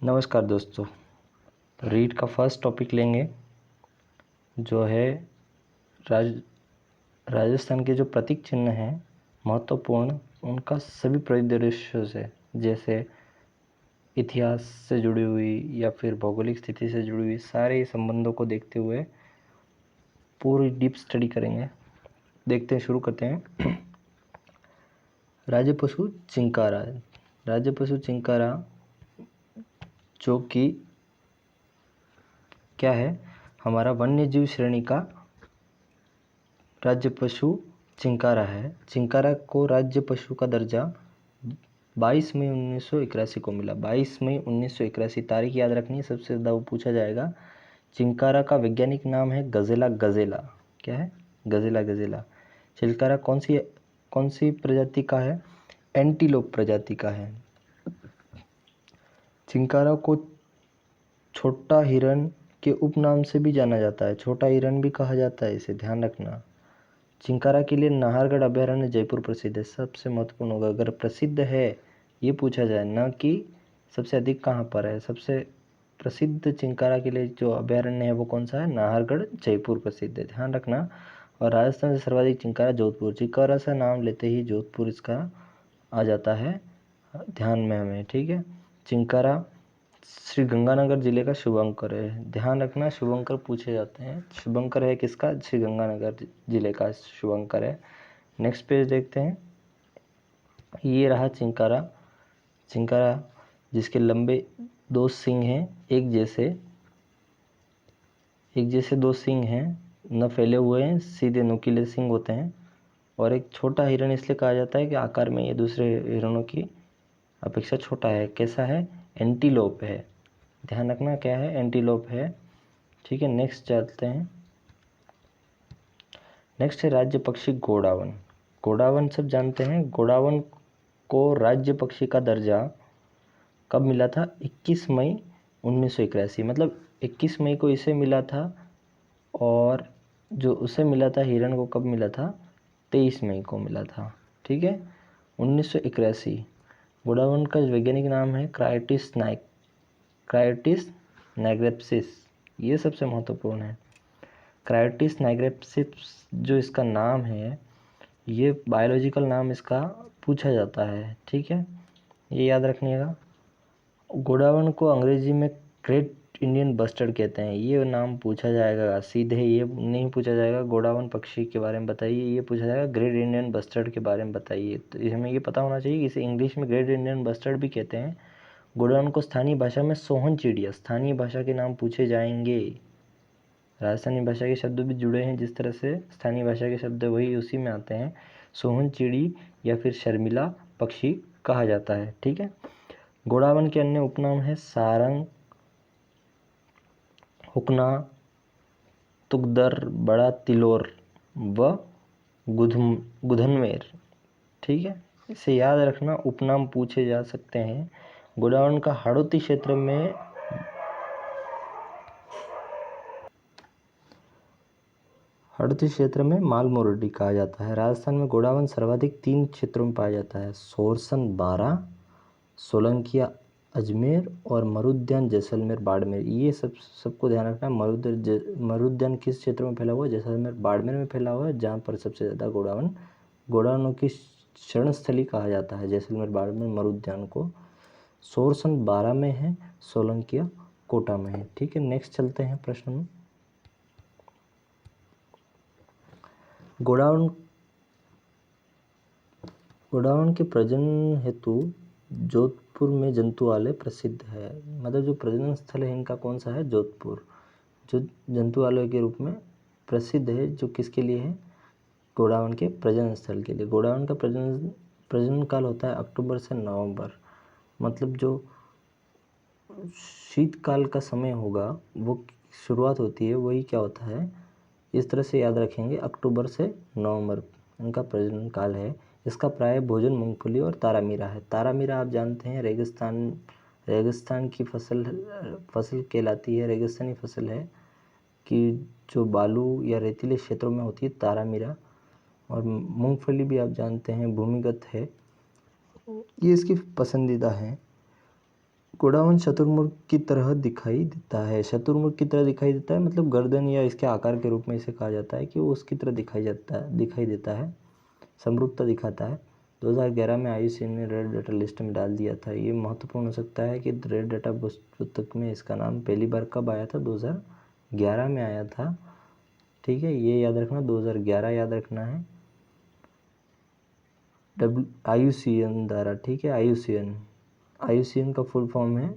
नमस्कार दोस्तों। रीड का फर्स्ट टॉपिक लेंगे जो है राजस्थान के जो प्रतीक चिन्ह हैं महत्वपूर्ण, उनका सभी परिदृश्यों से, जैसे इतिहास से जुड़ी हुई या फिर भौगोलिक स्थिति से जुड़ी हुई सारे संबंधों को देखते हुए पूरी डीप स्टडी करेंगे। देखते हैं, शुरू करते हैं। राज्य पशु चिंकारा। राज्य पशु चिंकारा जो कि क्या है, हमारा वन्य जीव श्रेणी का राज्य पशु चिंकारा है। चिंकारा को राज्य पशु का दर्जा 22 मई 1981 को मिला। 22 मई 1981 तारीख याद रखनी है, सबसे ज़्यादा वो पूछा जाएगा। चिंकारा का वैज्ञानिक नाम है गजेला गजेला। क्या है? गजेला गजेला। चिंकारा कौन सी प्रजाति का है? एंटीलोप प्रजाति का है। चिंकारा को छोटा हिरन के उपनाम से भी जाना जाता है। छोटा हिरन भी कहा जाता है, इसे ध्यान रखना। चिंकारा के लिए नाहरगढ़ अभयारण्य जयपुर प्रसिद्ध है। सबसे महत्वपूर्ण होगा, अगर प्रसिद्ध है ये पूछा जाए, ना कि सबसे अधिक कहाँ पर है। सबसे प्रसिद्ध चिंकारा के लिए जो अभयारण्य है वो कौन सा है? नाहरगढ़ जयपुर प्रसिद्ध है, ध्यान रखना। और राजस्थान से सर्वाधिक चिंकारा जोधपुर। चिंकारा से नाम लेते ही जोधपुर इसका आ जाता है ध्यान में हमें, ठीक है। चिंकारा श्री गंगानगर जिले का शुभंकर है, ध्यान रखना। शुभंकर पूछे जाते हैं। शुभंकर है किसका? श्री गंगानगर जिले का शुभंकर है। नेक्स्ट पेज देखते हैं। ये रहा चिंकारा। चिंकारा जिसके लंबे दो सींग हैं, एक जैसे दो सींग हैं, न फैले हुए हैं, सीधे नुकीले सींग होते हैं। और एक छोटा हिरण इसलिए कहा जाता है कि आकार में ये दूसरे हिरणों की अपेक्षा छोटा है। कैसा है? एंटीलोप है, ध्यान रखना। क्या है? एंटीलोप है, ठीक है। नेक्स्ट चलते हैं। नेक्स्ट है राज्य पक्षी गोडावन। गोडावन सब जानते हैं। गोडावन को राज्य पक्षी का दर्जा कब मिला था? 21 मई 1981, मतलब 21 मई को इसे मिला था। और जो उसे मिला था हिरण को कब मिला था? 23 मई को मिला था, ठीक है, 1981। गोडावन का वैज्ञानिक नाम है क्राइटिस नाइग्रेप्सिस। ये सबसे महत्वपूर्ण है। क्राइटिस नाइग्रेप्सिस जो इसका नाम है, ये बायोलॉजिकल नाम इसका पूछा जाता है, ठीक है, ये याद रखिएगा। गोडावन को अंग्रेजी में ग्रेट इंडियन बस्टर्ड कहते हैं। ये नाम पूछा जाएगा, सीधे ये नहीं पूछा जाएगा गोडावन पक्षी के बारे में बताइए, ये पूछा जाएगा ग्रेट इंडियन बस्टर्ड के बारे में बताइए। तो हमें ये पता होना चाहिए कि इसे इंग्लिश में ग्रेट इंडियन बस्टर्ड भी कहते हैं। गोडावन को स्थानीय भाषा में सोहन चिड़िया, स्थानीय भाषा के नाम पूछे जाएंगे। राजस्थानी भाषा के शब्द भी जुड़े हैं, जिस तरह से स्थानीय भाषा के शब्द वही उसी में आते हैं। सोहन चिड़ी या फिर शर्मिला पक्षी कहा जाता है, ठीक है। गोडावन के अन्य उपनाम है सारंग, हुकना, तुगदर, बड़ा तिलोर व गुधनवेर, ठीक है। इसे याद रखना, उपनाम पूछे जा सकते हैं। गोडावन का हाड़ौती क्षेत्र में मालमुरडी कहा जाता है। राजस्थान में गोडावन सर्वाधिक 3 क्षेत्रों में पाया जाता है: सोरसन बारा, सोलंकिया अजमेर और मरुद्यान जैसलमेर बाड़मेर। ये सबको ध्यान रखना। मरुद्यान किस क्षेत्र में फैला हुआ है? जैसलमेर बाड़मेर में फैला हुआ है, जहाँ पर सबसे ज़्यादा गोडावनों की शरणस्थली कहा जाता है जैसलमेर बाड़मेर मरुद्यान को। सोरसन बारा में है, सोलंकिया कोटा में है, ठीक है। नेक्स्ट चलते हैं प्रश्न में। गोडावन के प्रजनन हेतु जोधपुर में जंतुआलय प्रसिद्ध है। मतलब जो प्रजनन स्थल है इनका कौन सा है? जोधपुर, जो जंतुआलय के रूप में प्रसिद्ध है। जो किसके लिए है? गोडावन के प्रजनन स्थल के लिए। गोडावन का प्रजनन काल होता है अक्टूबर से नवंबर। मतलब जो शीतकाल का समय होगा वो शुरुआत होती है, वही क्या होता है, इस तरह से याद रखेंगे, अक्टूबर से नवंबर इनका प्रजनन काल है। इसका प्राय भोजन मूंगफली और तारामीरा है। तारामीरा आप जानते हैं रेगिस्तान की फसल कहलाती है, रेगिस्तानी फसल है कि जो बालू या रेतीले क्षेत्रों में होती है तारामीरा। और मूंगफली भी आप जानते हैं भूमिगत है, ये इसकी पसंदीदा है। गोडावण शुतुरमुर्ग की तरह दिखाई देता है। शुतुरमुर्ग की तरह दिखाई देता है मतलब गर्दन या इसके आकार के रूप में इसे कहा जाता है कि वो उसकी तरह दिखाई देता है, समरूपता दिखाता है। 2011 में IUCN ने रेड डाटा लिस्ट में डाल दिया था। ये महत्वपूर्ण हो सकता है कि रेड डाटा पुस्तक में इसका नाम पहली बार कब आया था? 2011 में आया था। ठीक है, ये याद रखना, 2011 याद रखना है, IUCN द्वारा। ठीक है, IUCN का फुल फॉर्म है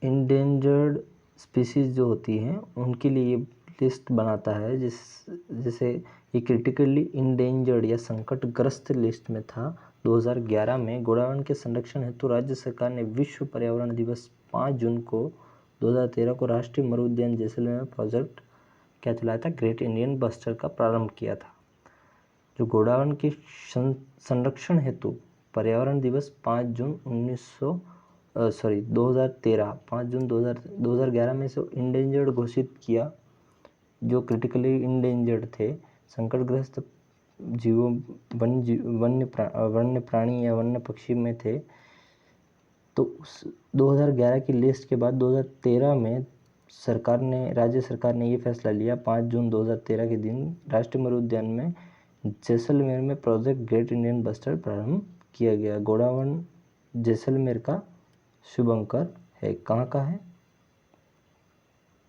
इंडेंजर्ड स्पीसीज जो होती हैं उनके लिए ये लिस्ट बनाता है, जैसे ये क्रिटिकली इंडेंजर्ड या संकटग्रस्त लिस्ट में था। 2011 में गोडावण के संरक्षण हेतु राज्य सरकार ने विश्व पर्यावरण दिवस 5 जून को 2013 को राष्ट्रीय मरु उद्यान जैसलमेर प्रोजेक्ट क्या चलाया था? ग्रेट इंडियन बस्टर का प्रारंभ किया था। जो गोडावण के संरक्षण हेतु पर्यावरण दिवस 5 जून 2013 5 जून 2011 में से इंडेंजर्ड घोषित किया। जो क्रिटिकली इंडेंजर्ड थे, संकटग्रस्त जीवों, वन्य प्राणी या वन्य पक्षी में थे। तो उस 2011 की लिस्ट के बाद 2013 में राज्य सरकार ने ये फैसला लिया 5 जून 2013 के दिन राष्ट्रीय मरु उद्यान में जैसलमेर में प्रोजेक्ट ग्रेट इंडियन बस्टर प्रारंभ किया गया। गोडावण जैसलमेर का शुभंकर है। कहाँ का है?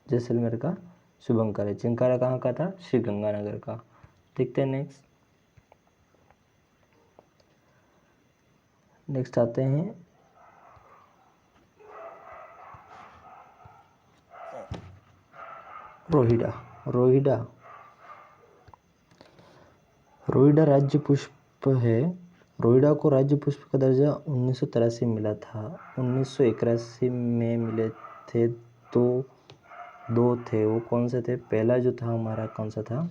जैसलमेर का शुभंकर है। चिंकारा कहाँ का था? श्री गंगानगर का। देखते हैं नेक्स्ट आते हैं रोहिडा राज्य पुष्प है। रोहिडा को राज्य पुष्प का दर्जा 1983 मिला था। 1981 में मिले थे तो दो थे, वो कौन से थे? पहला जो था हमारा कौन सा था?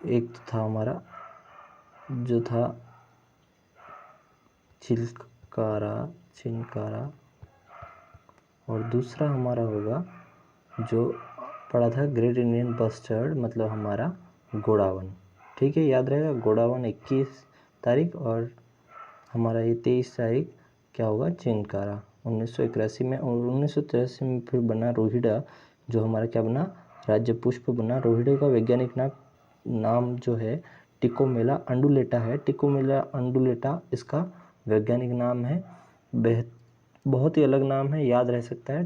एक तो था हमारा जो था चिनकारा और दूसरा हमारा होगा जो पड़ा था ग्रेट इंडियन बस्टर्ड, मतलब हमारा गोडावण। ठीक है, याद रहेगा, गोडावण 21 तारीख और हमारा ये 23 तारीख क्या होगा? चिनकारा 1981 में। और 1983 में फिर बना रोहिडा, जो हमारा क्या बना? राज्य पुष्प बना। रोहिडे का वैज्ञानिक नाम जो है टिकोमेला अंडुलेटा है। टिकोमेला अंडुलेटा इसका वैज्ञानिक नाम है। बहुत ही अलग नाम है, याद रह सकता है,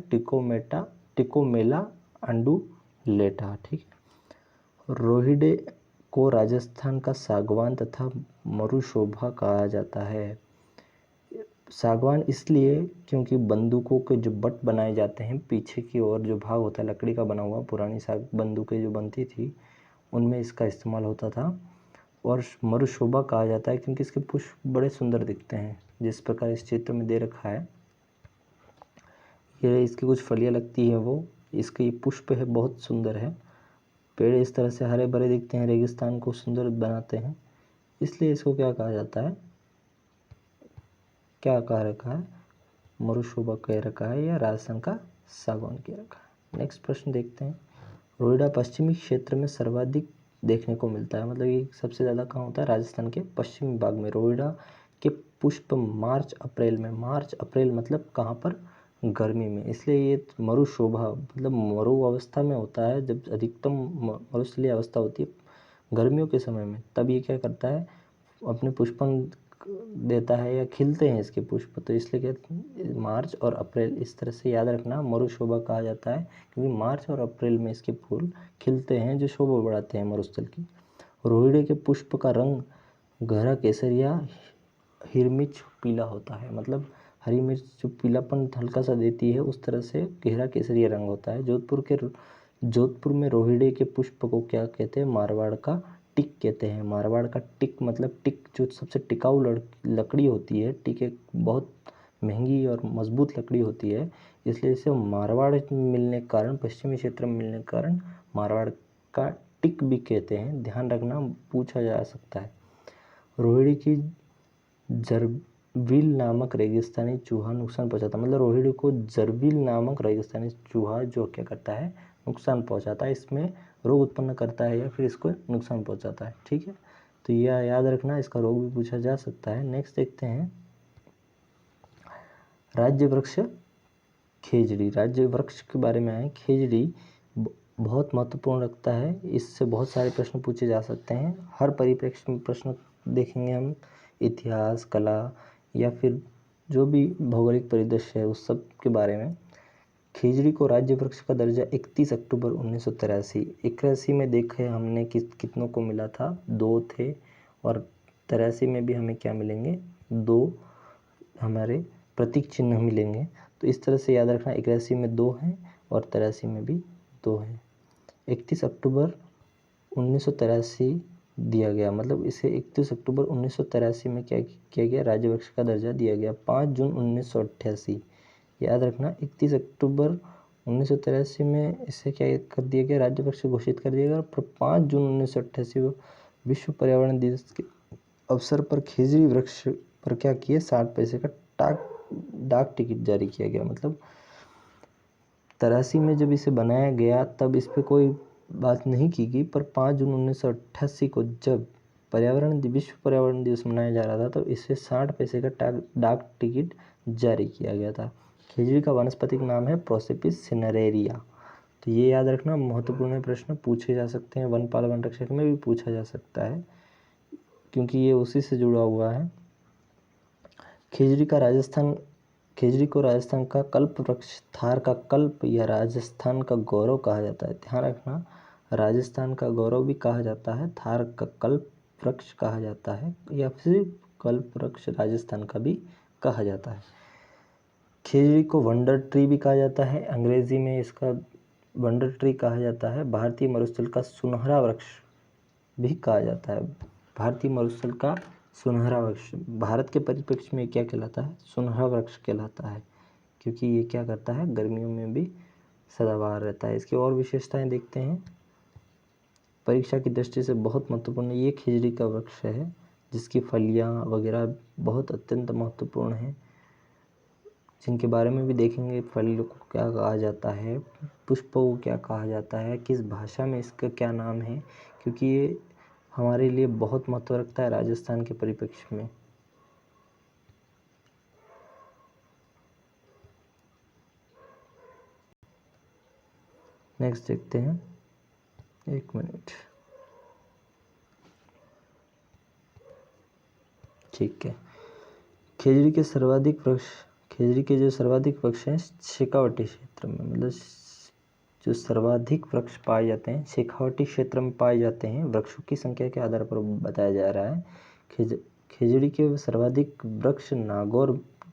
टिकोमेला अंडुलेटा। ठीक है, रोहिडे को राजस्थान का सागवान तथा मरुशोभा कहा जाता है। सागवान इसलिए क्योंकि बंदूकों के जो बट बनाए जाते हैं, पीछे की ओर जो भाग होता है लकड़ी का बना हुआ, पुरानी बंदूकें जो बनती थी उनमें इसका इस्तेमाल होता था। और मरुशोभा कहा जाता है क्योंकि इसके पुष्प बड़े सुंदर दिखते हैं, जिस प्रकार इस चित्र में दे रखा है। ये इसकी कुछ फलियां लगती है, वो इसके पुष्प है, बहुत सुंदर है। पेड़ इस तरह से हरे भरे दिखते हैं, रेगिस्तान को सुंदर बनाते हैं, इसलिए इसको क्या कहा जाता है? क्या कहा रखा है? मरुशोभा कह रखा है या राजस्थान का सागवान कह रखा है। नेक्स्ट प्रश्न देखते हैं। रोहिडा पश्चिमी क्षेत्र में सर्वाधिक देखने को मिलता है, मतलब ये सबसे ज़्यादा कहाँ होता है? राजस्थान के पश्चिमी भाग में। रोहिडा के पुष्प मार्च अप्रैल मतलब कहाँ पर? गर्मी में, इसलिए ये मरुशोभा मतलब मरु अवस्था में होता है। जब अधिकतम मरुस्थलीय अवस्था होती है गर्मियों के समय में, तब ये क्या करता है? अपने पुष्पन देता है या खिलते हैं इसके पुष्प, तो इसलिए क्या मार्च और अप्रैल, इस तरह से याद रखना, मरुशोभा कहा जाता है क्योंकि मार्च और अप्रैल में इसके फूल खिलते हैं जो शोभा बढ़ाते हैं मरुस्थल की। रोहिड़े के पुष्प का रंग गहरा केसरिया हिरमिच पीला होता है, मतलब हरी मिर्च जो पीलापन हल्का सा देती है उस तरह से गहरा केसरिया रंग होता है। जोधपुर में रोहिड़े के पुष्प को क्या कहते हैं? मारवाड़ का टिक कहते हैं। मारवाड़ का टिक मतलब टिक जो सबसे टिकाऊ लकड़ी होती है। टिक एक बहुत महंगी और मजबूत लकड़ी होती है, इसलिए इसे मारवाड़ मिलने के कारण, पश्चिमी क्षेत्र में मिलने के कारण मारवाड़ का टिक भी कहते हैं। ध्यान रखना, पूछा जा सकता है। रोहिड़ी की जरबील नामक रेगिस्तानी चूहा नुकसान पहुंचाता है, मतलब रोहिड़ी को जरबील नामक रेगिस्तानी चूहा जो क्या करता है? नुकसान पहुंचाता है। इसमें रोग उत्पन्न करता है या फिर इसको नुकसान पहुंचाता है। ठीक है, तो यह याद रखना, इसका रोग भी पूछा जा सकता है। नेक्स्ट देखते हैं राज्य वृक्ष खेजड़ी। राज्य वृक्ष के बारे में है। खेजड़ी बहुत महत्वपूर्ण रखता है, इससे बहुत सारे प्रश्न पूछे जा सकते हैं। हर परिप्रेक्ष्य में प्रश्न देखेंगे हम, इतिहास, कला या फिर जो भी भौगोलिक परिदृश्य है उस सब के बारे में। खेजड़ी को राज्य वृक्ष का दर्जा 31 अक्टूबर 1983 में देखे हमने कितनों को मिला था, 2 थे, और 83 में भी हमें क्या मिलेंगे, 2 हमारे प्रतीक चिन्ह मिलेंगे। तो इस तरह से याद रखना, 81 में 2 हैं और 83 में भी 2 हैं। 31 अक्टूबर 1983 दिया गया, मतलब इसे 31 अक्टूबर 1983 में क्या किया गया, राज्य वृक्ष का दर्जा दिया गया। 5 जून 1988 याद रखना, 31 अक्टूबर 1983 में इसे क्या कर दिया गया, राज्य वृक्ष घोषित कर दिया गया। 5 जून 1988 विश्व पर्यावरण दिवस के अवसर पर खेजड़ी वृक्ष पर क्या किए, 60 पैसे का डाक टिकट जारी किया गया। मतलब 83 में जब इसे बनाया गया तब इस पर कोई बात नहीं की गई, पर 5 जून 1988 को जब विश्व पर्यावरण दिवस मनाया जा रहा था तो इससे 60 पैसे का डाक टिकट जारी किया गया था। खेजड़ी का वानस्पतिक नाम है प्रोसिपिस सिनेरेरिया। तो ये याद रखना, महत्वपूर्ण प्रश्न पूछे जा सकते हैं, वनपाल वन रक्षक में भी पूछा जा सकता है क्योंकि ये उसी से जुड़ा हुआ है। खेजड़ी को राजस्थान का कल्प वृक्ष, थार का कल्प या राजस्थान का गौरव कहा जाता है। ध्यान रखना, राजस्थान का गौरव भी कहा जाता है, थार का कल्प वृक्ष कहा जाता है, या फिर कल्प वृक्ष राजस्थान का भी कहा जाता है। खेजड़ी को वंडर ट्री भी कहा जाता है, अंग्रेजी में इसका वंडर ट्री कहा जाता है। भारतीय मरुस्थल का सुनहरा वृक्ष भी कहा जाता है। भारतीय मरुस्थल का सुनहरा वृक्ष भारत के परिप्रेक्ष्य में क्या कहलाता है, सुनहरा वृक्ष कहलाता है, क्योंकि ये क्या करता है, गर्मियों में भी सदाबहार रहता है। इसकी और विशेषताएं देखते हैं, परीक्षा की दृष्टि से बहुत महत्वपूर्ण ये खेजड़ी का वृक्ष है, जिसकी फलियां वगैरह बहुत अत्यंत महत्वपूर्ण हैं, जिनके बारे में भी देखेंगे। फल को क्या कहा जाता है, पुष्पों को क्या कहा जाता है, किस भाषा में इसका क्या नाम है, क्योंकि ये हमारे लिए बहुत महत्व रखता है राजस्थान के परिप्रेक्ष्य में। नेक्स्ट देखते हैं, 1 मिनट, ठीक है। खेजड़ी के जो सर्वाधिक वृक्ष हैं शेखावटी क्षेत्र में, मतलब जो सर्वाधिक वृक्ष पाए जाते हैं शेखावटी क्षेत्र में पाए जाते हैं। वृक्षों की संख्या के आधार पर बताया जा रहा है। खेजड़ी के सर्वाधिक वृक्ष नागौर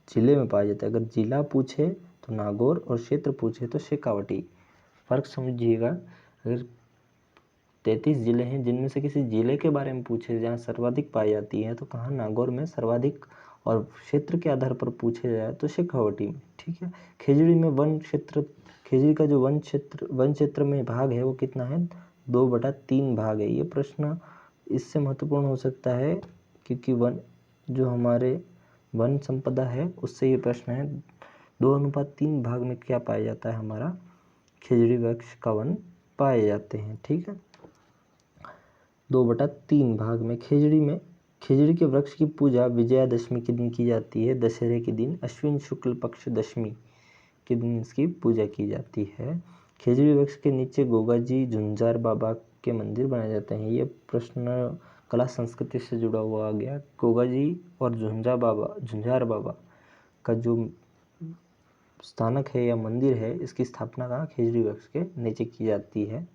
जिले में पाए जाते हैं। अगर जिला पूछे तो नागौर और क्षेत्र पूछे तो शेखावटी। फर्क समझिएगा, अगर 33 जिले हैं जिनमें से किसी जिले के बारे में पूछे जहाँ सर्वाधिक पाई जाती है तो कहाँ, नागौर में सर्वाधिक, और क्षेत्र के आधार पर पूछे जाए तो शेखावटी में। ठीक है। खेजड़ी का जो वन क्षेत्र में भाग है वो कितना है, 2/3 भाग है। ये प्रश्न इससे महत्वपूर्ण हो सकता है क्योंकि जो हमारे वन संपदा है उससे ये प्रश्न है, 2:3 भाग में क्या पाया जाता है, हमारा खेजड़ी वृक्ष का वन पाए जाते हैं। ठीक है, 2/3 भाग में। खेजड़ी के वृक्ष की पूजा विजयादशमी के दिन की जाती है। दशहरे के दिन अश्विन शुक्ल पक्ष दशमी के दिन इसकी पूजा की जाती है। खेजड़ी वृक्ष के नीचे गोगा जी, झुंझार बाबा के मंदिर बनाए जाते हैं। ये प्रश्न कला संस्कृति से जुड़ा हुआ आ गया। गोगा जी और झुंझार बाबा का जो स्थानक है या मंदिर है, इसकी स्थापना कहाँ, खेजड़ी वृक्ष के नीचे की जाती है,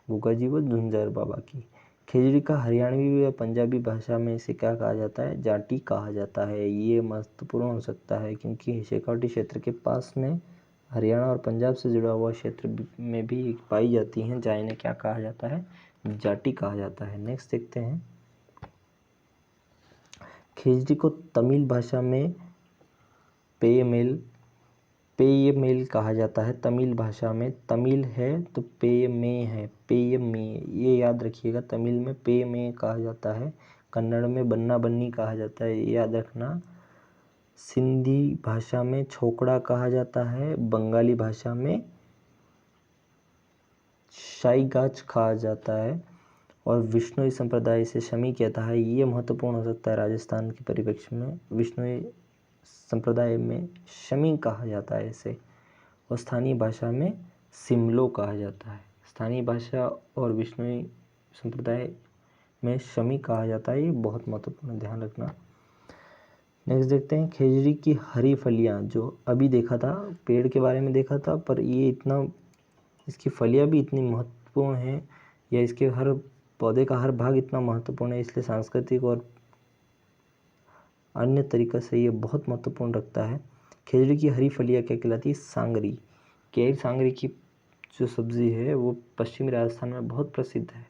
गोगा जी व झुंझार बाबा की। खेजड़ी का हरियाणवी या पंजाबी भाषा में इसे क्या कहा जाता है, जाटी कहा जाता है। ये महत्वपूर्ण हो सकता है क्योंकि शेखावटी क्षेत्र के पास में हरियाणा और पंजाब से जुड़ा हुआ क्षेत्र में भी पाई जाती हैं, जहाँ इन्हें क्या कहा जाता है, जाटी कहा जाता है। नेक्स्ट देखते हैं, खेजड़ी को तमिल भाषा में पेयमेल कहा जाता है। तमिल भाषा में, तमिल है तो पेयमे है, पेयमे, ये याद रखिएगा। तमिल में पेयमे कहा जाता है, कन्नड़ में बन्ना बन्नी कहा जाता है, ये याद रखना। सिंधी भाषा में छोकड़ा कहा जाता है, बंगाली भाषा में शाईगाच कहा जाता है, और विष्णुई संप्रदाय से शमी कहता है। ये महत्वपूर्ण हो सकता है राजस्थान के परिप्रेक्ष्य में। विष्णुई संप्रदाय में शमी कहा जाता है इसे, और स्थानीय भाषा में सिमलो कहा जाता है। स्थानीय भाषा और विष्णुई संप्रदाय में शमी कहा जाता है। ये बहुत महत्वपूर्ण, ध्यान रखना। नेक्स्ट देखते हैं खेजड़ी की हरी फलियां। जो अभी देखा था, पेड़ के बारे में देखा था, पर ये इतना, इसकी फलियां भी इतनी महत्वपूर्ण हैं, या इसके हर पौधे का हर भाग इतना महत्वपूर्ण है, इसलिए सांस्कृतिक और अन्य तरीक़े से ये बहुत महत्वपूर्ण रखता है। खेजड़ी की हरी फलियां क्या कहलाती है? सांगरी। केर सांगरी की जो सब्ज़ी है वो पश्चिमी राजस्थान में बहुत प्रसिद्ध है।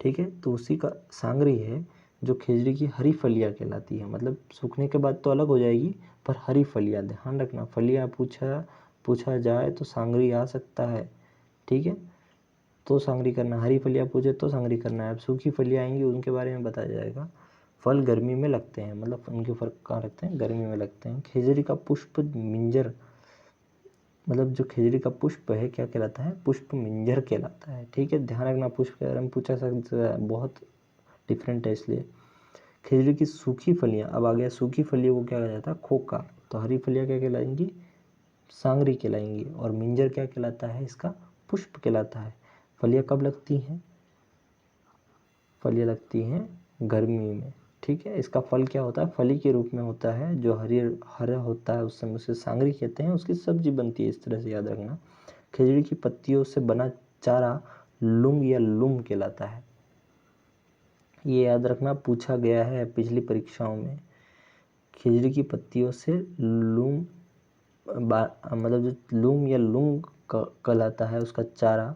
ठीक है, तो उसी का सांगरी है जो खेजड़ी की हरी फलियां कहलाती है। मतलब सूखने के बाद तो अलग हो जाएगी, पर हरी फलियां, ध्यान रखना। फलियां पूछा जाए तो सांगरी आ सकता है। ठीक है, तो सांगरी करना। हरी फलियां पूछे तो सांगरी करना है। अब सूखी फलियां आएंगी, उनके बारे में बताया जाएगा। फल गर्मी में लगते हैं, मतलब उनके फल कहाँ लगते हैं? गर्मी में लगते हैं। खेजड़ी का पुष्प मिंजर, मतलब जो खेजड़ी का पुष्प है क्या कहलाता है? पुष्प मिंजर कहलाता है। ठीक है, ध्यान रखना, पुष्प के बारे में पूछा सकता है, बहुत डिफरेंट है इसलिए। खेजड़ी की सूखी फलियां, अब आ गया सूखी फलियों को क्या कहा जाता है? खोखा। तो हरी फलियां क्या कहलाएंगी? सांगरी कहलाएंगी। और मिंजर क्या कहलाता है? इसका पुष्प कहलाता है। फलियां कब लगती हैं? फलियां लगती हैं गर्मी में। ठीक है, इसका फल क्या होता है? फली के रूप में होता है, जो हरा होता है, उस समय उसे सांगरी कहते हैं। उसकी सब्जी बनती है, इस तरह से याद रखना। खेजड़ी की पत्तियों से बना चारा लुंग या लुम कहलाता है। ये याद रखना, पूछा गया है पिछली परीक्षाओं में। खेजड़ी की पत्तियों से लूम, मतलब जो लूम या लुंग कहलाता है, उसका चारा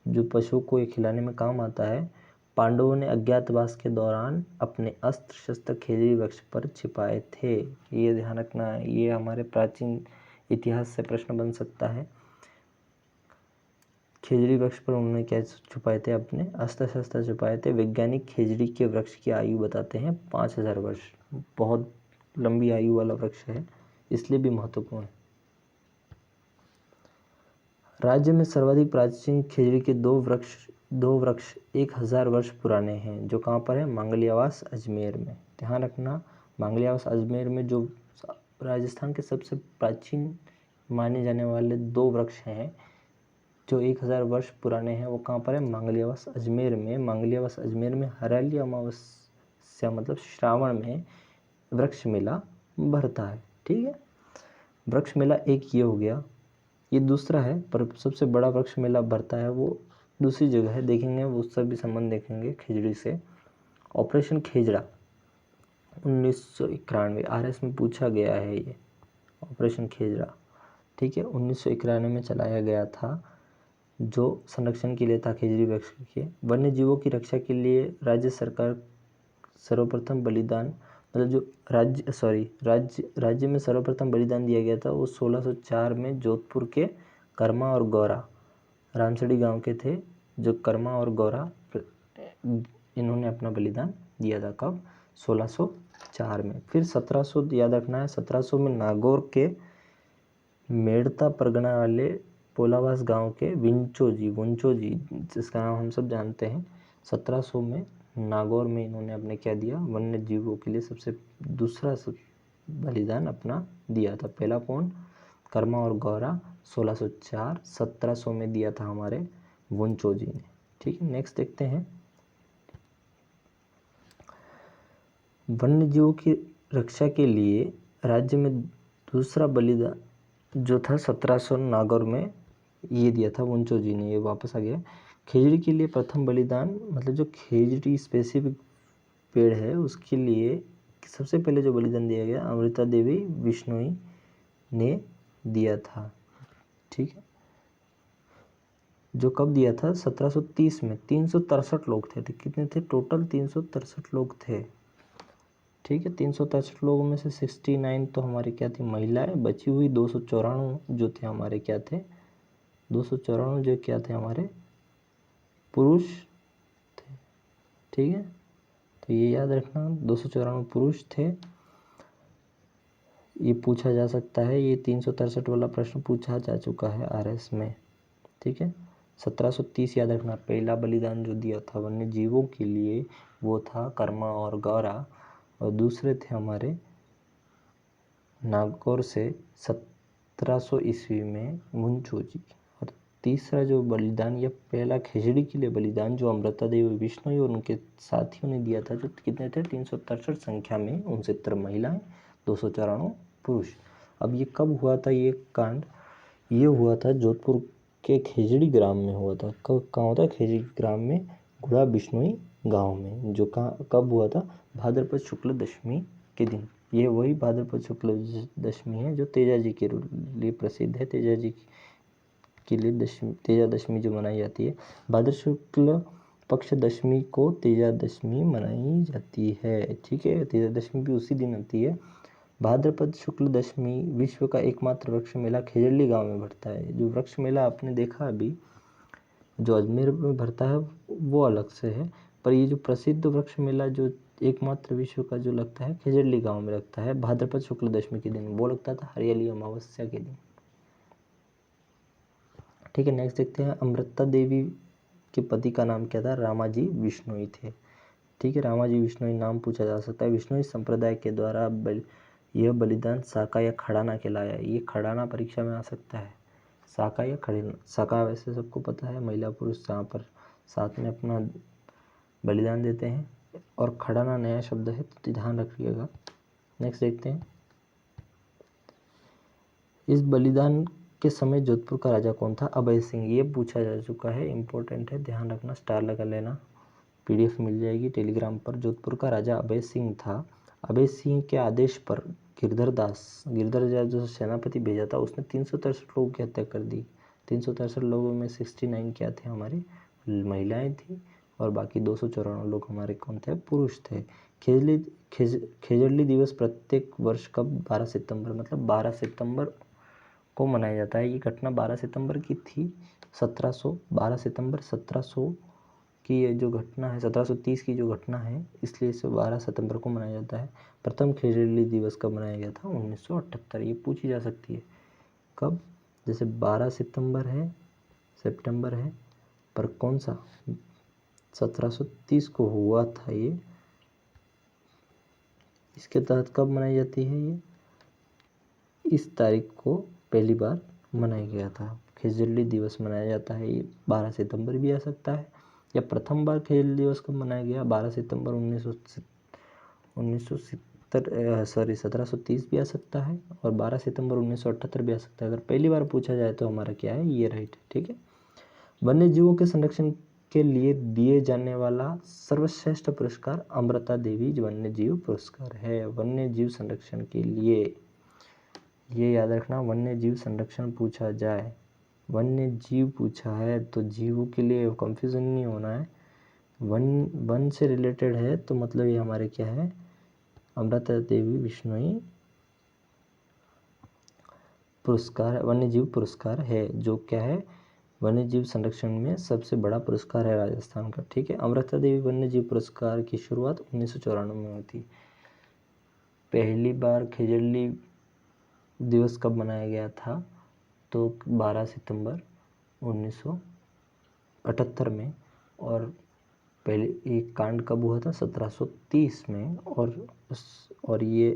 जो पशुओं को ये खिलाने में काम आता है। पांडवों ने अज्ञातवास के दौरान अपने अस्त्र शस्त्र खेजड़ी वृक्ष पर छिपाए थे। ये ध्यान रखना, ये हमारे प्राचीन इतिहास से प्रश्न बन सकता है। खेजड़ी वृक्ष पर उन्होंने क्या छुपाए थे? अपने अस्त्र शस्त्र छुपाए थे। वैज्ञानिक खेजड़ी के वृक्ष की आयु बताते हैं 5000 वर्ष। बहुत लंबी आयु वाला वृक्ष है, इसलिए भी महत्वपूर्ण है। राज्य में सर्वाधिक प्राचीन खेजड़ी के दो वृक्ष 1000 वर्ष पुराने हैं, जो कहाँ पर है? मांगलियावास अजमेर में। ध्यान रखना, मांगलियावास अजमेर में जो राजस्थान के सबसे प्राचीन माने जाने वाले दो वृक्ष हैं जो 1000 वर्ष पुराने हैं, वो कहाँ पर है? मांगलियावास अजमेर में। मांगलियावास अजमेर में हरियाली अमावस्या, मतलब श्रावण में वृक्ष मेला भरता है। ठीक है, वृक्ष मेला एक ये हो गया। ये दूसरा है, पर सबसे बड़ा वृक्ष मेला भरता है वो दूसरी जगह है, देखेंगे वो, उससे भी संबंध देखेंगे खेजड़ी से। ऑपरेशन खेजड़ा 1991 RS में पूछा गया है ये ऑपरेशन खेजड़ा। ठीक है, 1991 में चलाया गया था, जो संरक्षण के लिए था खेजड़ी वृक्ष के। वन्य जीवों की रक्षा के लिए राज्य सरकार सर्वप्रथम बलिदान, मतलब जो राज्य में सर्वप्रथम बलिदान दिया गया था वो 1604 में जोधपुर के कर्मा और गौरा, रामसड़ी गांव के थे, जो कर्मा और गौरा, इन्होंने अपना बलिदान दिया था। कब? 1604 में। फिर 1700 याद रखना है, 1700 में नागौर के मेड़ता परगना वाले पोलावास गांव के वंचो जी, जिसका नाम हम सब जानते हैं, 1700 में नागौर में इन्होंने अपने क्या दिया? वन्य जीवों के लिए सबसे दूसरा बलिदान अपना दिया था। पहला कौन? कर्मा और गौरा 1604, 1700 में दिया था हमारे वंचो जी ने। ठीक है, नेक्स्ट देखते हैं। वन्य जीवों की रक्षा के लिए राज्य में दूसरा बलिदान जो था 1700 नागौर में ये दिया था वंचो जी ने। ये वापस आ गया। खेजड़ी के लिए प्रथम बलिदान, मतलब जो खेजड़ी स्पेसिफिक पेड़ है उसके लिए सबसे पहले जो बलिदान दिया गया अमृता देवी विश्नोई ने दिया था। ठीक है, जो कब दिया था? 1730 में। 363 लोग थे। कितने थे टोटल? 363 लोग थे। ठीक है, 363 लोगों में से 69 तो हमारे क्या थे? महिलाएं। बची हुई 294 जो थे हमारे क्या थे? 294 जो क्या थे? हमारे पुरुष थे। ठीक है, तो ये याद रखना, 294 पुरुष थे। ये पूछा जा सकता है, ये 363 वाला प्रश्न पूछा जा चुका है RS में। ठीक है, 1730 याद रखना, पहला बलिदान जो दिया था वन्य जीवों के लिए वो था कर्मा और गौरा, और दूसरे थे हमारे नागौर से 1700 ईस्वी में मुंचो जी। और तीसरा जो बलिदान, यह पहला खिचड़ी के लिए बलिदान जो अमृता देवी विष्णु और उनके साथियों ने दिया था, जो कितने थे 363 संख्या में, 69 महिलाएं, 294 पुरुष। अब ये कब हुआ था ये कांड? ये हुआ था जोधपुर के खेजड़ी ग्राम में हुआ था। कहाँ होता है? खेजड़ी ग्राम में, गुड़ा बिश्नोई गांव में। जो कब हुआ था? भाद्रपद शुक्ल दशमी के दिन। ये वही भाद्रपद शुक्ल दशमी है जो तेजा जी के लिए प्रसिद्ध है। तेजा जी के लिए तेजा दशमी जो मनाई जाती है, भाद्र शुक्ल पक्ष दशमी को तेजा दशमी मनाई जाती है। ठीक है, तेजा दशमी भी उसी दिन आती है। भाद्रपद शुक्ल दशमी विश्व का एकमात्र वृक्ष मेला खेजड़ी गांव में भरता है। जो वृक्ष मेला आपने देखा अभी जो अजमेर में भरता है वो अलग से है, पर ये जो प्रसिद्ध वृक्ष मेला जो एकमात्र विश्व का जो लगता है खेजड़ी गांव में लगता है भाद्रपद शुक्ल दशमी के दिन। वो लगता था हरियाली अमावस्या के दिन। ठीक है, नेक्स्ट देखते हैं। अमृता देवी के पति का नाम क्या था? रामाजी विश्नोई थे। ठीक है, रामाजी विश्नोई नाम पूछा जा सकता है। विश्नोई संप्रदाय के द्वारा यह बलिदान साका या खड़ाना कहलाया। ये खड़ाना परीक्षा में आ सकता है। साका या खड़ाना। साका वैसे सबको पता है, महिला पुरुष जहाँ पर साथ में अपना बलिदान देते हैं, और खड़ाना नया शब्द है तो ध्यान रखिएगा। नेक्स्ट देखते हैं। इस बलिदान के समय जोधपुर का राजा कौन था? अभय सिंह। ये पूछा जा चुका है, इंपॉर्टेंट है, ध्यान रखना, स्टार लगा लेना। पीडीएफ मिल जाएगी टेलीग्राम पर। जोधपुर का राजा अभय सिंह था। अभय सिंह के आदेश पर गिरधर जो सेनापति भेजा था उसने 363 लोगों की हत्या कर दी। 363 लोगों में 69 क्या थे? हमारी महिलाएं थी, और बाकी 294 लोग हमारे कौन थे? पुरुष थे। खेजड़ी दिवस प्रत्येक वर्ष कब? 12 सितंबर, मतलब 12 सितंबर को मनाया जाता है। ये घटना 12 सितंबर की थी। 12 सितंबर 1700 की ये जो घटना है, 1730 की जो घटना है, इसलिए इसे 12 सितंबर को मनाया जाता है। प्रथम खेजड़ी दिवस कब मनाया गया था? 1978। ये पूछी जा सकती है कब? जैसे 12 सितंबर है, सितंबर है, पर कौन सा? 1730 को हुआ था ये। इसके तहत कब मनाई जाती है ये? इस तारीख को पहली बार मनाया गया था। खेजड़ी दिवस मनाया जाता है। ये 12 सितंबर भी आ सकता है, या प्रथम बार खेजड़ी दिवस कब मनाया गया? 12 सितंबर 1730 भी आ सकता है, और 12 सितंबर 1978 भी आ सकता है। अगर पहली बार पूछा जाए तो हमारा क्या है? ये राइट है। ठीक है, वन्य जीवों के संरक्षण के लिए दिए जाने वाला सर्वश्रेष्ठ पुरस्कार अमृता देवी वन्य जीव पुरस्कार है। वन्य जीव संरक्षण के लिए, ये याद रखना, वन्य जीव संरक्षण पूछा जाए, वन्य जीव पूछा है तो जीवों के लिए कंफ्यूजन नहीं होना है। वन से रिलेटेड है तो मतलब ये हमारे क्या है? अमृता देवी विश्नोई पुरस्कार, वन्य जीव पुरस्कार है, जो क्या है? वन्य जीव संरक्षण में सबसे बड़ा पुरस्कार है राजस्थान का। ठीक है, अमृता देवी वन्य जीव पुरस्कार की शुरुआत 1994 में हुई थी। पहली बार खेजड़ी दिवस कब मनाया गया था? तो 12 सितंबर 1978 में। और पहले एक कांड कब हुआ था? 1730 में। और ये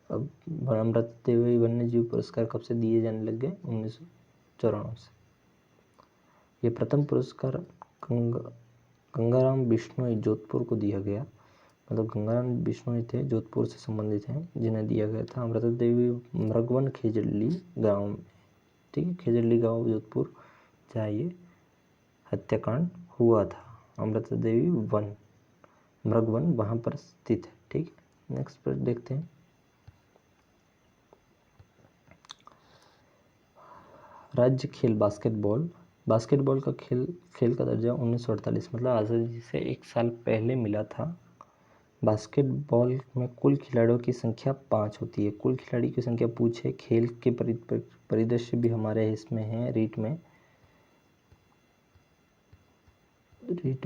अब अमृता देवी वन्य जीव पुरस्कार कब से दिए जाने लग गए? 1994 से। ये प्रथम पुरस्कार गंगाराम बिश्नोई जोधपुर को दिया गया, मतलब गंगाराम बिश्नोई थे, जोधपुर से संबंधित हैं, जिन्हें दिया गया था। अमृता देवी मृगवन खेजड़ी गांव में। ठीक है, खेजड़ी गांव जोधपुर जहाँ ये हत्याकांड हुआ था। अमृता देवी मृगवन वहाँ पर स्थित है। ठीक है, नेक्स्ट पर देखते हैं। राज्य खेल बास्केटबॉल का खेल का दर्जा 1948, मतलब आज़ादी से 1 साल पहले मिला था। बास्केटबॉल में कुल खिलाड़ियों की संख्या 5 होती है। कुल खिलाड़ी की संख्या पूछे, खेल के परिदृश्य भी हमारे इसमें है, रीट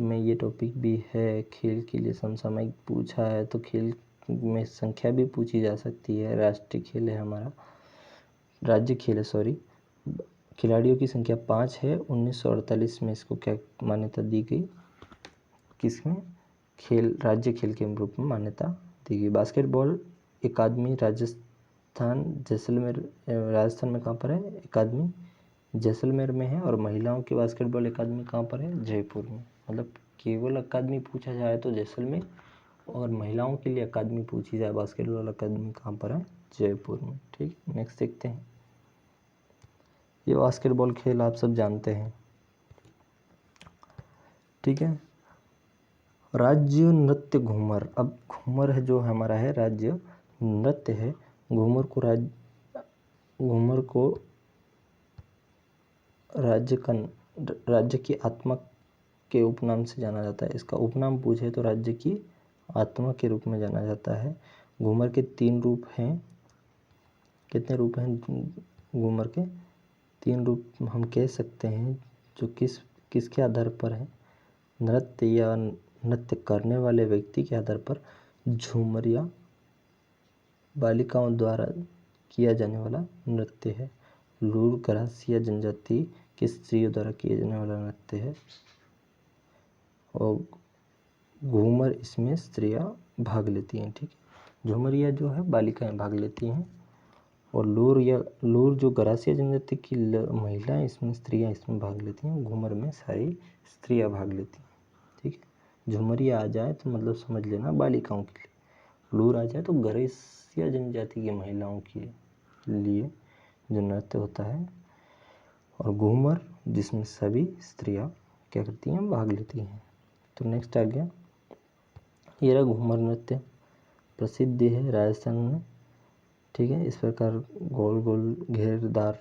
में ये टॉपिक भी है। खेल के लिए समसामयिक पूछा है तो खेल में संख्या भी पूछी जा सकती है। राष्ट्रीय खेल है हमारा, राज्य खेल है, सॉरी। खिलाड़ियों की संख्या 5 है। 1948 में इसको क्या मान्यता दी गई, किसमें, खेल राज्य खेल के रूप में मान्यता दी गई। बास्केटबॉल अकादमी राजस्थान जैसलमेर, राजस्थान में कहाँ पर है, अकादमी जैसलमेर में है। और महिलाओं की बास्केटबॉल अकादमी कहाँ पर है, जयपुर में। मतलब केवल अकादमी पूछा जाए तो जैसलमेर, और महिलाओं के लिए अकादमी पूछी जाए बास्केटबॉल अकादमी कहाँ पर है, जयपुर में। ठीक है, नेक्स्ट देखते हैं। ये बास्केटबॉल खेल आप सब जानते हैं। ठीक है, राज्य नृत्य घूमर। अब घूमर है जो हमारा है राज्य नृत्य है। घूमर को राज्य की आत्मा के उपनाम से जाना जाता है। इसका उपनाम पूछे तो राज्य की आत्मा के रूप में जाना जाता है। घूमर के 3 रूप हैं। कितने रूप हैं घूमर के? 3 रूप हम कह सकते हैं, जो किसके आधार पर है, नृत्य या नृत्य करने वाले व्यक्ति के आधार पर। झूमरिया बालिकाओं द्वारा किया जाने वाला नृत्य है। लूर गरासिया जनजाति की स्त्रियों द्वारा किया जाने वाला नृत्य है। और घूमर इसमें स्त्रियां भाग लेती हैं। ठीक है, झूमरिया जो है बालिकाएं भाग लेती हैं। और लूर जो गरासिया जनजाति की महिलाएं, इसमें स्त्रियां इसमें भाग लेती हैं। घूमर में सारी स्त्रियां भाग लेती हैं। ठीक है, झुमरिया आ जाए तो मतलब समझ लेना बालिकाओं के लिए, लूर आ जाए तो गरासिया जनजाति की महिलाओं के लिए जो नृत्य होता है। और घूमर जिसमें सभी स्त्रियां क्या करती हैं, भाग लेती हैं। तो नेक्स्ट आ गया, ये रहा घूमर नृत्य, प्रसिद्ध है राजस्थान में। ठीक है, इस प्रकार गोल गोल घेरदार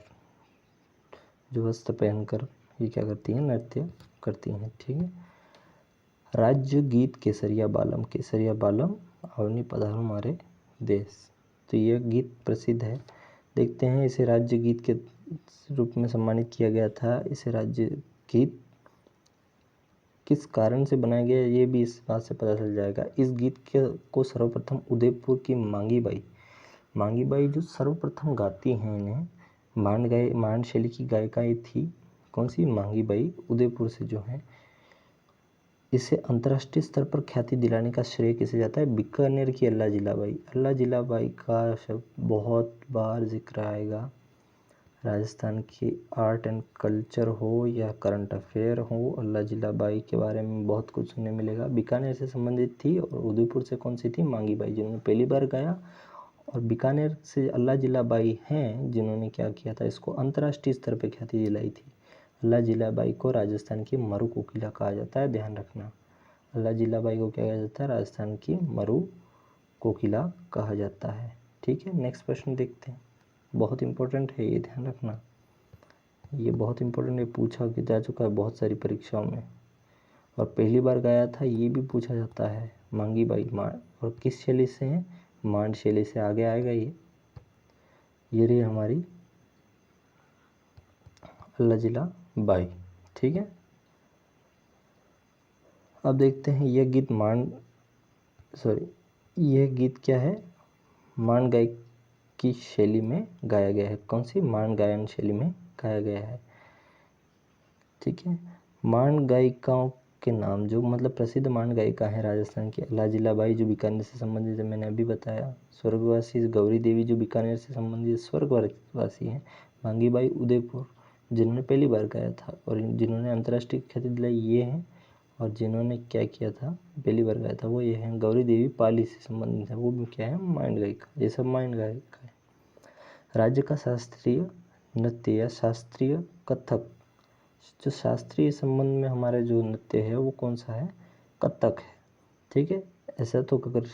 जो वस्त्र पहनकर ये क्या करती हैं, नृत्य करती हैं। ठीक है, राज्य गीत केसरिया बालम। केसरिया बालम अवनी पधारो हमारे देश। तो यह गीत प्रसिद्ध है। देखते हैं, इसे राज्य गीत के रूप में सम्मानित किया गया था। इसे राज्य गीत किस कारण से बनाया गया, ये भी इस बात से पता चल जाएगा। इस गीत को सर्वप्रथम उदयपुर की मांगी बाई जो सर्वप्रथम गाती हैं इन्हें, मांड शैली की गायिका ये थी। कौन सी, मांगी बाई, उदयपुर से जो है। इसे अंतर्राष्ट्रीय स्तर पर ख्याति दिलाने का श्रेय किसे जाता है, बीकानेर की अल्लाह जिलाबाई। अल्लाह जिलाबाई का शब्द बहुत बार जिक्र आएगा। राजस्थान की आर्ट एंड कल्चर हो या करंट अफेयर हो, अल्लाह जिलाबाई के बारे में बहुत कुछ सुनने मिलेगा। बीकानेर से संबंधित थी। और उदयपुर से कौन सी थी, मांगी बाई, जिन्होंने पहली बार गाया। और बीकानेर से अल्लाह जिलाबाई हैं जिन्होंने क्या किया था, इसको अंतर्राष्ट्रीय स्तर पर ख्याति दिलाई थी। अल्लाह जिलाबाई को राजस्थान की मरु कोकिला कहा जाता है, ध्यान रखना। अल्लाह जिलाबाई को क्या कहा जाता है, राजस्थान की मरु कोकिला कहा जाता है। ठीक है, नेक्स्ट प्रश्न देखते हैं। बहुत इंपॉर्टेंट है ये, ध्यान रखना। ये बहुत इंपॉर्टेंट है, पूछा कि जा चुका है बहुत सारी परीक्षाओं में। और पहली बार गाया था ये भी पूछा जाता है, मांगी बाई और किस शैली से है, मांड शैली से। आगे आएगा ये रही हमारी अल्लाह जिलाबाई। ठीक है, अब देखते हैं यह गीत यह गीत क्या है, मांड गायक की शैली में गाया गया है। कौन सी, मांड गायन शैली में गाया गया है। ठीक है, मांड गायिकाओं के नाम, जो मतलब प्रसिद्ध मांड गायिका है राजस्थान की, अल्लाह जिलाबाई जो बीकानेर से संबंधित है, मैंने अभी बताया। स्वर्गवासी गौरी देवी जो बीकानेर से संबंधित स्वर्गवासी हैं। मांगी बाई उदयपुर, जिन्होंने पहली बार गाया था और जिन्होंने अंतर्राष्ट्रीय ख्याति दिलाई ये हैं। और जिन्होंने क्या किया था, पहली बार गाया था, वो ये है। गौरी देवी पाली से संबंधित है, वो भी क्या है, मांड गायिका। ये सब मांड गायिका है। राज्य का शास्त्रीय नृत्य या शास्त्रीय कथक, जो शास्त्रीय संबंध में हमारा जो नृत्य है वो कौन सा है, कथक है। ठीक है, ऐसा तो अगर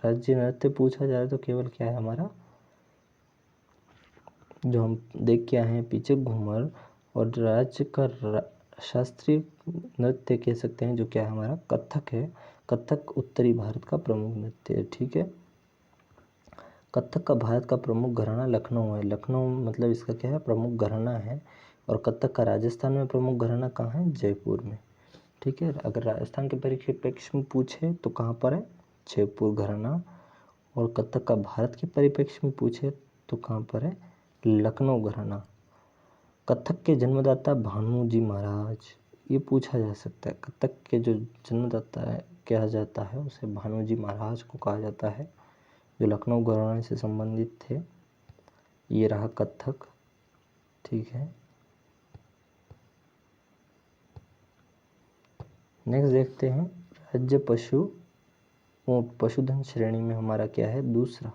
राज्य नृत्य पूछा जाए तो केवल क्या है हमारा, जो हम देख के आए हैं पीछे, घूमर। और राज्य का शास्त्रीय नृत्य कह सकते हैं जो क्या है हमारा, कथक है। कथक उत्तरी भारत का प्रमुख नृत्य है। ठीक है, कथक का भारत का प्रमुख घराना लखनऊ है। लखनऊ मतलब इसका क्या है, प्रमुख घराना है। और कथक का राजस्थान में प्रमुख घराना कहाँ है, जयपुर में। ठीक है, अगर राजस्थान के परिप्रेक्ष्य में पूछे तो कहाँ पर है, जयपुर घराना। और कथक का भारत के परिप्रेक्ष्य में पूछे तो कहाँ पर है, लखनऊ घराना। कथक के जन्मदाता भानु जी महाराज, ये पूछा जा सकता है। कथक के जो जन्मदाता है कहा जाता है उसे भानु जी महाराज को कहा जाता है, जो लखनऊ घराने से संबंधित थे। ये रहा कथक, ठीक है। नेक्स्ट देखते हैं राज्य पशु ऊँट, पशुधन श्रेणी में हमारा क्या है, दूसरा।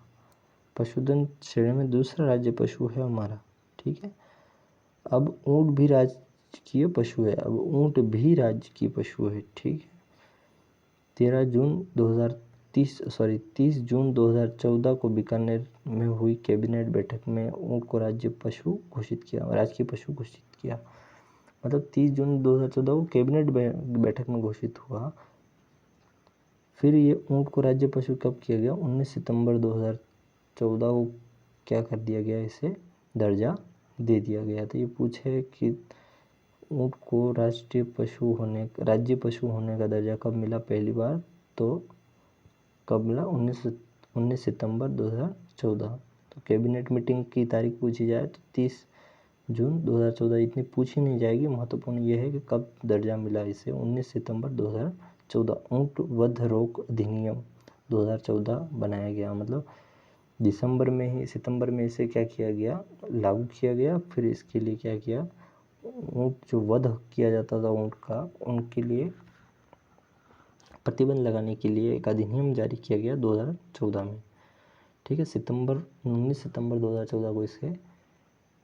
पशुधन श्रेणी में दूसरा राज्य पशु है हमारा, ठीक है। अब ऊँट भी राजकीय पशु है, अब ऊँट भी राजकीय पशु है, ठीक है। 30 जून 2014 को बीकानेर में हुई कैबिनेट बैठक में ऊँट को राज्य पशु घोषित किया, राजकीय पशु घोषित किया। मतलब 30 जून 2014 को कैबिनेट बैठक में घोषित हुआ। फिर ये ऊँट को राज्य पशु कब किया गया, 19 सितंबर 2014 को क्या कर दिया गया, इसे दर्जा दे दिया गया। तो ये पूछे कि ऊँट को राज्य पशु होने का दर्जा कब मिला पहली बार, तो कब मिला, 19 सितंबर 2014। तो कैबिनेट मीटिंग की तारीख पूछी जाए तो 30 जून 2014, इतनी पूछी नहीं जाएगी। महत्वपूर्ण यह है कि कब दर्जा मिला इसे, 19 सितंबर 2014। ऊँट वध रोक अधिनियम 2014 बनाया गया, मतलब सितंबर में इसे क्या किया गया, लागू किया गया। फिर इसके लिए क्या किया, ऊँट जो वध किया जाता था ऊँट का, उनके लिए प्रतिबंध लगाने के लिए एक अधिनियम जारी किया गया 2014 में, ठीक है। 19 सितंबर 2014 को इसे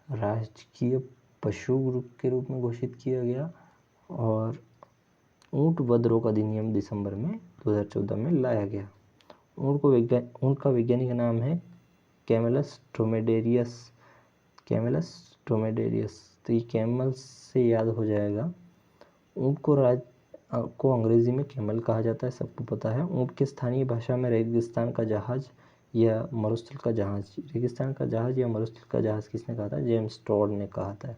राजकीय पशु के रूप में घोषित किया गया। और ऊँट वध रोक अधिनियम दिसंबर में 2014 में लाया गया। ऊँट का वैज्ञानिक नाम है कैमेलस ड्रोमेडेरियस। तो ये कैमल से याद हो जाएगा। ऊँट को अंग्रेजी में कैमल कहा जाता है, सबको पता है। ऊँट के स्थानीय भाषा में रेगिस्तान का जहाज या मरुस्थल का जहाज, रेगिस्तान का जहाज या मरुस्थल का जहाज किसने कहा था, जेम्स टॉड ने कहा था।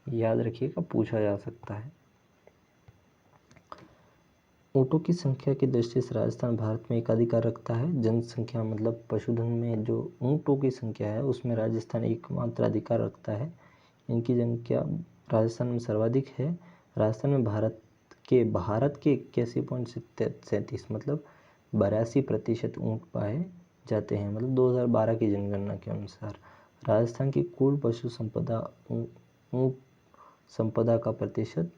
याद रखिएगा, पूछा जा सकता है। ऊँटों की संख्या की दृष्टि से राजस्थान भारत में एकाधिकार रखता है। जनसंख्या मतलब पशुधन में जो ऊँटों की संख्या है उसमें राजस्थान एकमात्र अधिकार रखता है। इनकी संख्या राजस्थान में सर्वाधिक है। राजस्थान में भारत के 81.37 मतलब 82% ऊँट पाए जाते हैं, मतलब 2012 की जनगणना के अनुसार। राजस्थान की कुल पशु संपदा ऊँट संपदा का प्रतिशत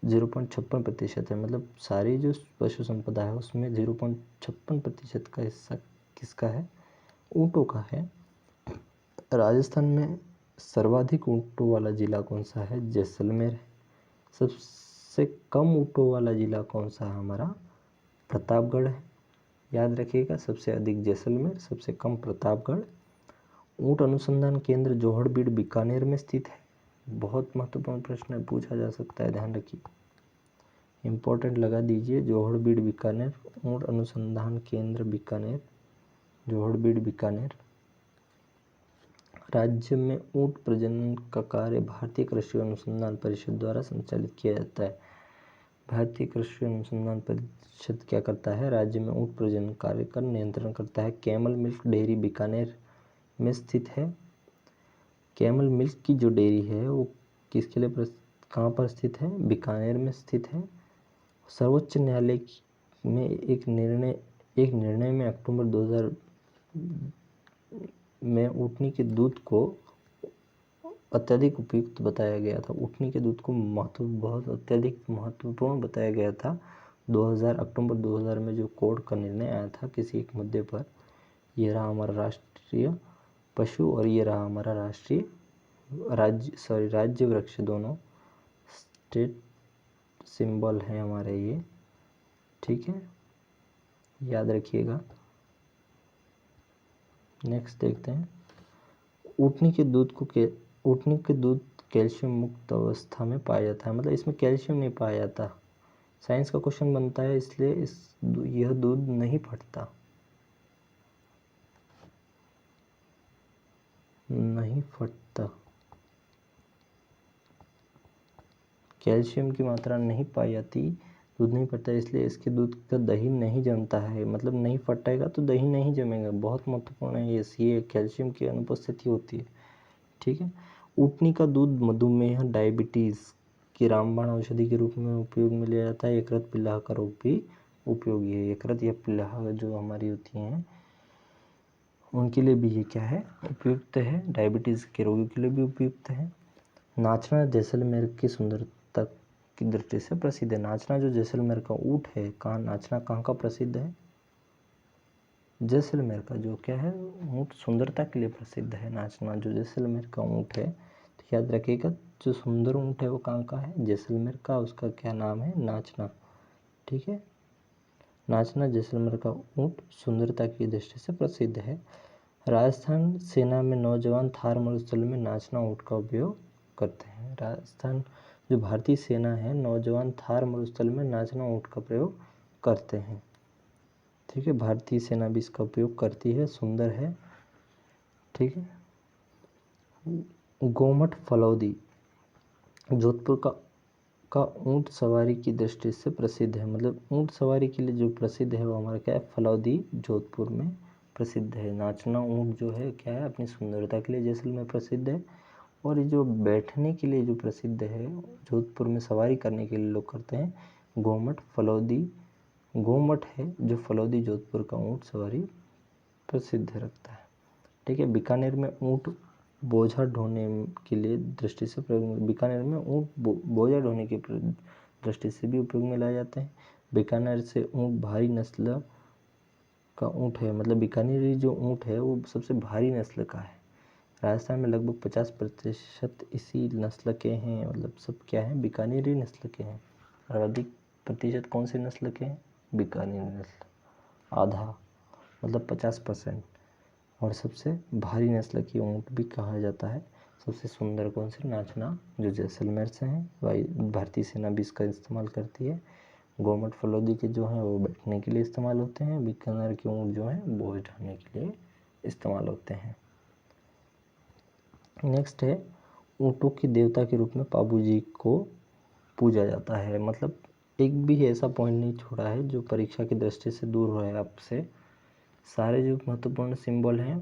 0.56% है, मतलब सारी जो पशु संपदा है उसमें 0.56% का हिस्सा किसका है, ऊँटों का है। राजस्थान में सर्वाधिक ऊँटों वाला जिला कौन सा है, जैसलमेर है। सबसे कम ऊँटों वाला जिला कौन सा है हमारा, प्रतापगढ़ है। याद रखिएगा, सबसे अधिक जैसलमेर, सबसे कम प्रतापगढ़। ऊँट अनुसंधान केंद्र जोहड़बीड़ बीकानेर में स्थित है। बहुत महत्वपूर्ण प्रश्न है, पूछा जा सकता है, ध्यान रखिए, इम्पोर्टेंट लगा दीजिए। जोहड़बीड़ बीकानेर, ऊँट अनुसंधान केंद्र बीकानेर, जोहड़बीड़ बीकानेर। राज्य में ऊँट प्रजनन का कार्य भारतीय कृषि अनुसंधान परिषद द्वारा संचालित किया जाता है। भारतीय कृषि अनुसंधान परिषद क्या करता है, राज्य में ऊँट प्रजनन कार्य का नियंत्रण करता है। कैमल मिल्क डेयरी बीकानेर में स्थित है। कैमल मिल्क की जो डेयरी है वो किसके लिए कहाँ पर स्थित है, बीकानेर में स्थित है। सर्वोच्च न्यायालय में एक निर्णय में अक्टूबर 2000 में ऊँटनी के दूध को अत्यधिक उपयुक्त बताया गया था। ऊँटनी के दूध को बहुत अत्यधिक महत्वपूर्ण बताया गया था। अक्टूबर 2000 में जो कोर्ट का निर्णय आया था किसी एक मुद्दे पर। ये रहा हमारा राष्ट्रीय पशु और ये रहा हमारा राज्य वृक्ष, दोनों स्टेट सिंबल हैं हमारे ये, ठीक है, याद रखिएगा। नेक्स्ट देखते हैं, ऊँटनी के दूध कैल्शियम मुक्त अवस्था में पाया जाता है, मतलब इसमें कैल्शियम नहीं पाया जाता। साइंस का क्वेश्चन बनता है, इसलिए यह दूध नहीं फटता, कैल्शियम की मात्रा नहीं पाई जाती, दूध नहीं फटता, इसलिए इसके दूध का दही नहीं जमता है। मतलब नहीं फटेगा तो दही नहीं जमेगा, बहुत महत्वपूर्ण है ये कैल्शियम की अनुपस्थिति होती है, ठीक है। ऊटनी का दूध मधुमेह, डायबिटीज़ की रामबाण औषधि के रूप में उपयोग में लिया जाता है। यकृत पिल्लाह का रोग भी उपयोगी है। यकृत या पिल्लाह जो हमारी होती हैं उनके लिए भी ये क्या है, उपयुक्त है। डायबिटीज़ के रोगियों के लिए भी उपयुक्त है। नाचना जैसलमेर की सुंदरता की दृष्टि से प्रसिद्ध है। नाचना जो जैसलमेर का ऊँट है, कहाँ नाचना कहाँ का प्रसिद्ध है? जैसलमेर का जो क्या है ऊँट सुंदरता के लिए प्रसिद्ध है। नाचना जो जैसलमेर का ऊँट है, तो याद रखिएगा जो सुंदर ऊँट है वो कहाँ का है? जैसलमेर का। उसका क्या नाम है? नाचना। ठीक है, नाचना जैसलमेर का ऊँट सुंदरता की दृष्टि से प्रसिद्ध है। राजस्थान सेना में नौजवान थार मरुस्थल में नाचना ऊँट का उपयोग करते हैं। राजस्थान जो भारतीय सेना है, नौजवान थार मरुस्थल में नाचना ऊँट का प्रयोग करते हैं। ठीक है, भारतीय सेना भी इसका उपयोग करती है, सुंदर है। ठीक है, गोमठ फलौदी जोधपुर का ऊँट सवारी की दृष्टि से प्रसिद्ध है। मतलब ऊँट सवारी के लिए जो प्रसिद्ध है वो हमारा क्या है? फलौदी जोधपुर में प्रसिद्ध है। नाचना ऊँट जो है क्या है? अपनी सुंदरता के लिए जैसलमेर प्रसिद्ध है। और ये जो बैठने के लिए जो प्रसिद्ध है, जोधपुर में सवारी करने के लिए लोग करते हैं, गोमठ फलौदी। गोमठ है जो फलौदी जोधपुर का ऊँट सवारी प्रसिद्ध रखता है। ठीक है, बीकानेर में ऊँट बोझा ढोने के लिए दृष्टि से प्रयोग, बीकानेर में ऊँट बोझा ढोने की दृष्टि से भी उपयोग में लाए जाते हैं। बीकानेर से ऊँट भारी नस्ल का ऊँट है। मतलब बीकानेरी जो ऊँट है वो सबसे भारी नस्ल का है। राजस्थान में लगभग 50% इसी नस्ल के हैं। मतलब सब क्या हैं? बीकानेरी नस्ल के हैं। और अधिक प्रतिशत कौन से नस्ल के हैं? बीकानेरी नस्ल, आधा मतलब 50%। और सबसे भारी नस्ल की ऊँट भी कहा जाता है। सबसे सुंदर कौन से? नाचना जो जैसलमेर से हैं। भारतीय सेना भी इसका इस्तेमाल करती है। गोमठ फलौदी के जो हैं वो बैठने के लिए इस्तेमाल होते हैं। बीकानेर के ऊँट जो हैं बोझ ढोने के लिए इस्तेमाल होते हैं। नेक्स्ट है, ऊँटों की देवता के रूप में पाबू जी को पूजा जाता है। मतलब एक भी ऐसा पॉइंट नहीं छोड़ा है जो परीक्षा की दृष्टि से दूर हो है आपसे। सारे जो महत्वपूर्ण सिंबल हैं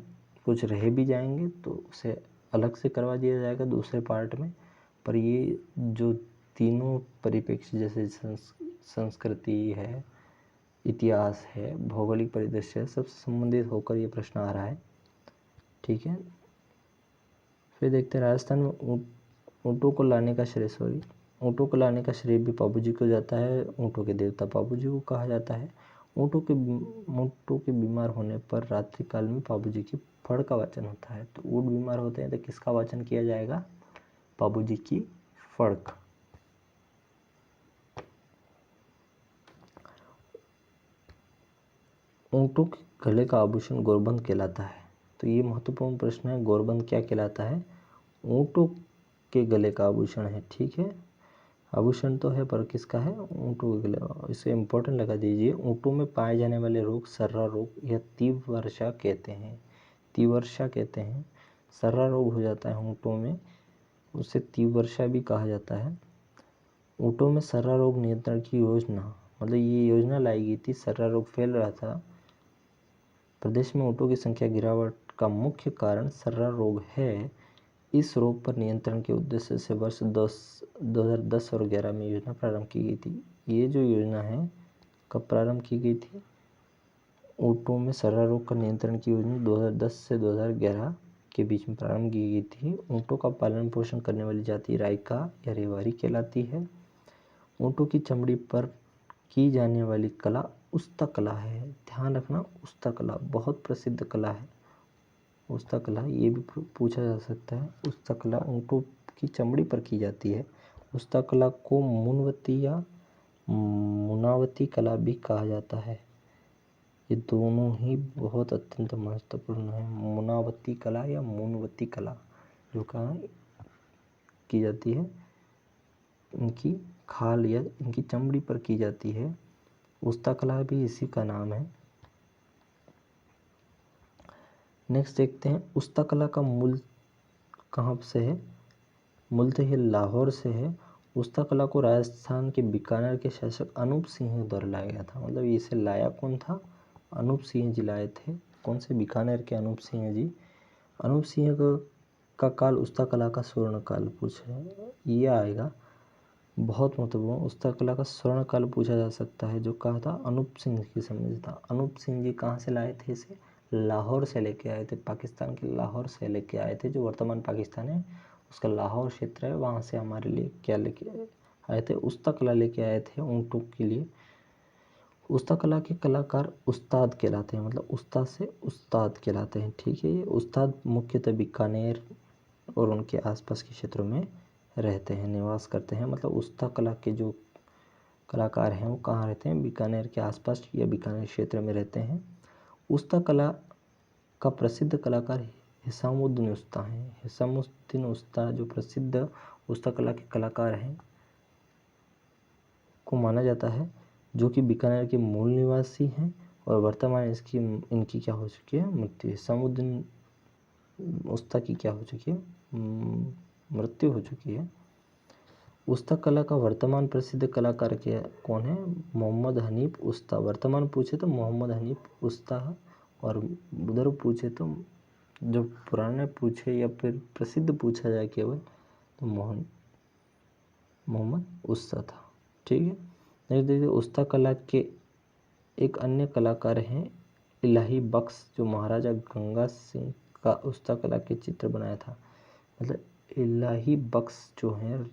कुछ रह भी जाएंगे तो उसे अलग से करवा दिया जाएगा दूसरे पार्ट में। पर ये जो तीनों परिप्रेक्ष्य जैसे संस्कृति है, इतिहास है, भौगोलिक परिदृश्य है, सबसे संबंधित होकर ये प्रश्न आ रहा है। ठीक है, फिर देखते हैं राजस्थान में ऊँटों को लाने का श्रेय ऊँटों को लाने का श्रेय भी पाबू जी को जाता है। ऊँटों के देवता पाबू जी को कहा जाता है। ऊँटों के बीमार होने पर रात्रि काल में पाबू जी की फड़ का वाचन होता है। तो ऊँट बीमार होते हैं तो किसका वाचन किया जाएगा? पाबू जी की फड़ का। ऊँटों के गले का आभूषण गौरबंद कहलाता है। तो ये महत्वपूर्ण प्रश्न है, गौरबंद क्या कहलाता है? ऊँटों के गले का आभूषण है। ठीक है, आभूषण तो है पर किसका है? ऊँटों के गले। इसे इम्पोर्टेंट लगा दीजिए। ऊँटों में पाए जाने वाले रोग सर्रा रोग या तीव्रवर्षा कहते हैं। तीव्रवर्षा कहते हैं। सर्रा रोग हो जाता है ऊँटों में, उसे तीव्रवर्षा भी कहा जाता है। ऊँटों में सर्रा रोग नियंत्रण की योजना, मतलब ये योजना लाई गई थी। सर्रा रोग फैल रहा था प्रदेश में। ऊँटों की संख्या गिरावट का मुख्य कारण सर्रा रोग है। इस रोग पर नियंत्रण के उद्देश्य से वर्ष 2010 और 11 में योजना प्रारंभ की गई थी। ये जो योजना है कब प्रारंभ की गई थी? ऊँटों में सर्रा रोग का नियंत्रण की योजना 2010 से 2011 के बीच में प्रारंभ की गई थी। ऊँटों का पालन पोषण करने वाली जाति राइका या रेवारी कहलाती है। ऊँटों की चमड़ी पर की जाने वाली कला उस्ता कला है। ध्यान रखना, उस्ता कला बहुत प्रसिद्ध कला है। उस्ता कला ये भी पूछा जा सकता है। उस्ता कला ऊँटों की चमड़ी पर की जाती है। उस्ता कला को मुनवती या मुनावती कला भी कहा जाता है। ये दोनों ही बहुत अत्यंत महत्वपूर्ण है। मुनावती कला या मुनवती कला जो कहाँ की जाती है, इनकी खाल या इनकी चमड़ी पर की जाती है। उस्ता कला भी इसी का नाम है। नेक्स्ट देखते हैं, उस्ता कला का मूल कहाँ से है? मूलतः ये लाहौर से है। उस्ता कला को राजस्थान के बीकानेर के शासक अनूप सिंह द्वारा लाया गया था। मतलब इसे लाया कौन था? अनूप सिंह जी लाए थे। कौन से? बीकानेर के अनूप सिंह जी। अनूप सिंह का काल उस्ता कला का स्वर्ण काल पूछे, ये आएगा बहुत महत्वपूर्ण। उस्ता कला का स्वर्ण काल पूछा जा सकता है, जो कहा था अनूप सिंह के समय से था। अनूप सिंह जी कहाँ से लाए थे इसे? लाहौर से लेके आए थे, पाकिस्तान के लाहौर से लेके आए थे, जो वर्तमान पाकिस्तान है उसका लाहौर क्षेत्र है, वहाँ से हमारे लिए क्या लेके आए थे? उस्ता कला लेके आए थे ऊँटों के लिए। उस्ता कला के कलाकार उस्ताद कहलाते हैं, मतलब उस्ताद से उस्ताद कहलाते हैं, ठीक है। ये उस्ताद मुख्यतः बीकानेर और उनके आसपास के क्षेत्रों में रहते हैं, निवास करते हैं। मतलब उस्ता कला के जो कलाकार हैं वो कहाँ रहते हैं? बीकानेर के आसपास या बीकानेर क्षेत्र में रहते हैं। उस्ता कला का प्रसिद्ध कलाकार हिसामुद्दीन उस्ता हैं। हिसामुद्दीन उस्ता जो प्रसिद्ध उस्ता कला के कलाकार हैं को माना जाता है, जो कि बीकानेर के मूल निवासी हैं और वर्तमान इनकी क्या हो चुकी है? मृत्यु। हिसामुद्दीन उस्ता की क्या हो चुकी है? मृत्यु हो चुकी है। उस्ता कला का वर्तमान प्रसिद्ध कलाकार क्या कौन है? मोहम्मद हनीफ उस्ता। वर्तमान पूछे तो मोहम्मद हनीफ उस्ता, और उधर पूछे तो जो पुराने पूछे या फिर प्रसिद्ध पूछा जाए केवल तो मोहम्मद उस्ता था, ठीक है। नेक्स्ट देखिए, उस्ता कला के एक अन्य कलाकार हैं इलाही बख्श, जो महाराजा गंगा सिंह का उस्ता कला के चित्र बनाया था। मतलब इलाही बख्श जो है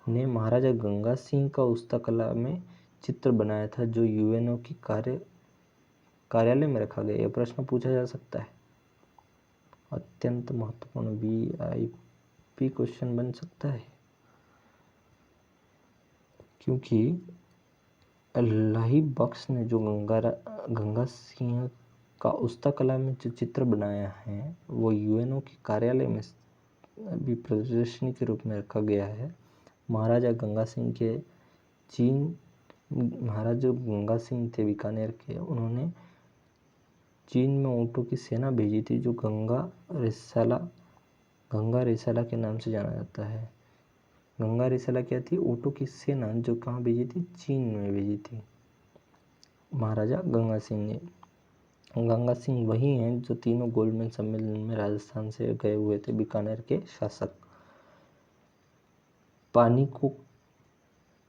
ने महाराजा गंगा सिंह का उस्ता कला में चित्र बनाया था, जो यूएनओ की कार्यालय में रखा गया। यह प्रश्न पूछा जा सकता है, अत्यंत महत्वपूर्ण वीआईपी क्वेश्चन बन सकता है, क्योंकि इलाही बख्श ने जो गंगा सिंह का उस्ता कला में जो चित्र बनाया है वो यूएनओ के कार्यालय में अभी प्रदर्शनी के रूप में रखा गया है। महाराजा गंगा सिंह के महाराजा गंगा सिंह थे बीकानेर के, उन्होंने चीन में ऊँटों की सेना भेजी थी, जो गंगा रिसाला के नाम से जाना जाता है। गंगा रिसाला क्या थी? ऊँटों की सेना, जो कहाँ भेजी थी? चीन में भेजी थी महाराजा गंगा सिंह ने। गंगा सिंह वही हैं जो तीनों गोलमेज सम्मेलन में राजस्थान से गए हुए थे, बीकानेर के शासक। पानी को